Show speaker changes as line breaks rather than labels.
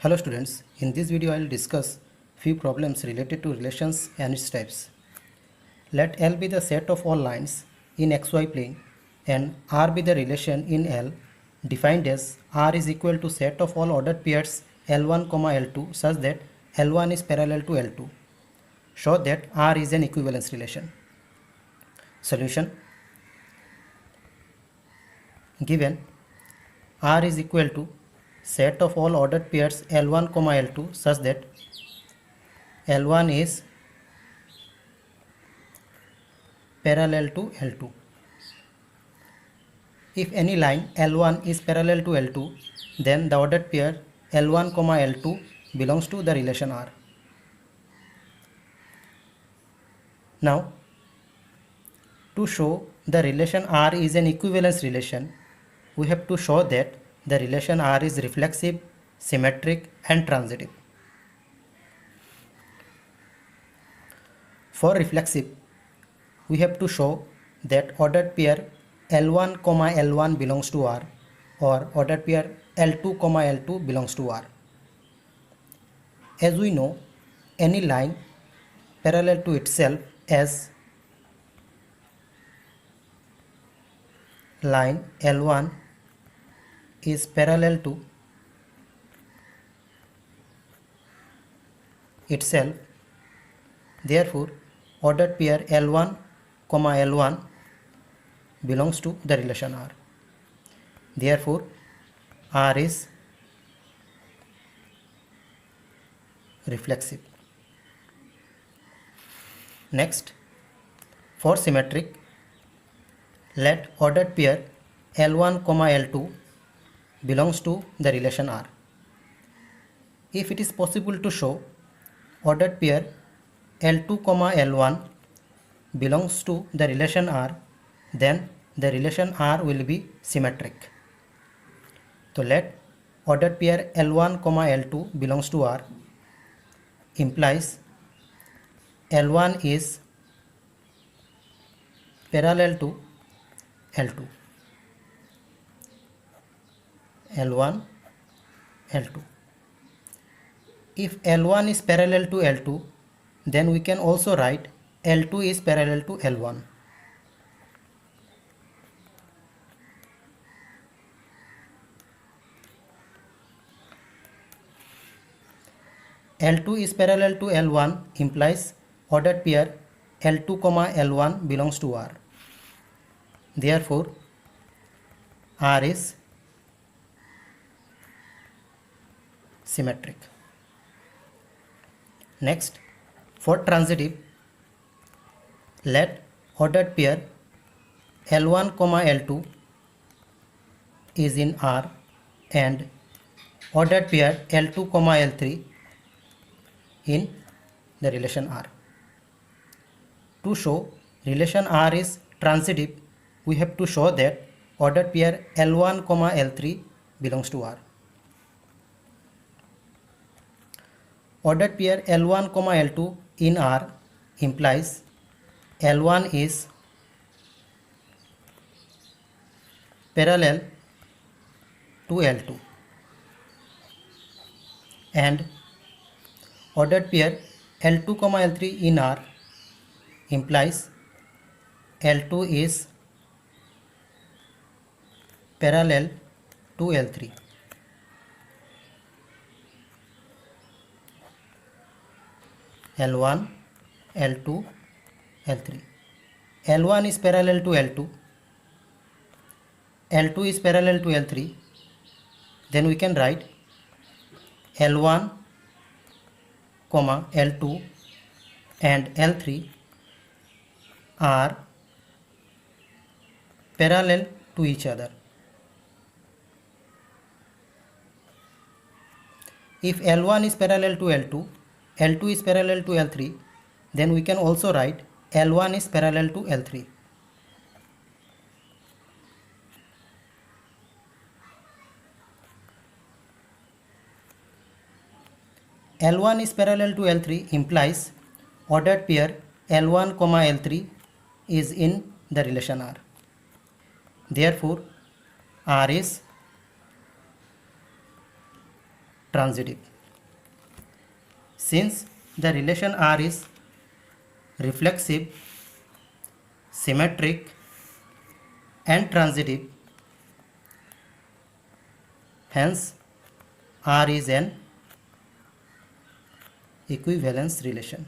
Hello students, in this video I will discuss few problems related to relations and its types. Let L be the set of all lines in xy plane and R be the relation in L defined as R is equal to set of all ordered pairs L1, L2 such that L1 is parallel to L2. Show that R is an equivalence relation. Solution: given R is equal to set of all ordered pairs L1, L2 such that L1 is parallel to L2. If any line L1 is parallel to L2, then the ordered pair L1, L2 belongs to the relation R. Now, to show the relation R is an equivalence relation, we have to show that the relation R is reflexive, symmetric and transitive. For reflexive, we have to show that ordered pair L1, L1 belongs to R or ordered pair L2, L2 belongs to R. As we know, any line parallel to itself as line L1 is parallel to itself. Therefore, ordered pair L1, L1 belongs to the relation R. Therefore, R is reflexive. Next, for symmetric, let ordered pair L1, L2 belongs to the relation R. If it is possible to show ordered pair L2, L1 belongs to the relation R, then the relation R will be symmetric. So let ordered pair L1, L2 belongs to R implies L1 is parallel to L2. L1, L2. If L1 is parallel to L2, then we can also write L2 is parallel to L1. L2 is parallel to L1 implies ordered pair L2, L1 belongs to R. Therefore, R is symmetric. Next, for transitive, let ordered pair L1, L2 is in R and ordered pair L2, L3 in the relation R. To show relation R is transitive, we have to show that ordered pair L1, L3 belongs to R. Ordered pair L1, L2 in R implies L1 is parallel to L2 and ordered pair L2, L3 in R implies L2 is parallel to L3. L1, L2, L3. L1 is parallel to L2. L2 is parallel to L3. Then we can write L1, L2 and L3 are parallel to each other. If L1 is parallel to L2, L2 is parallel to L3, then we can also write L1 is parallel to L3. L1 is parallel to L3 implies ordered pair L1, L3 is in the relation R. Therefore, R is transitive. Since the relation R is reflexive, symmetric and transitive, hence R is an equivalence relation.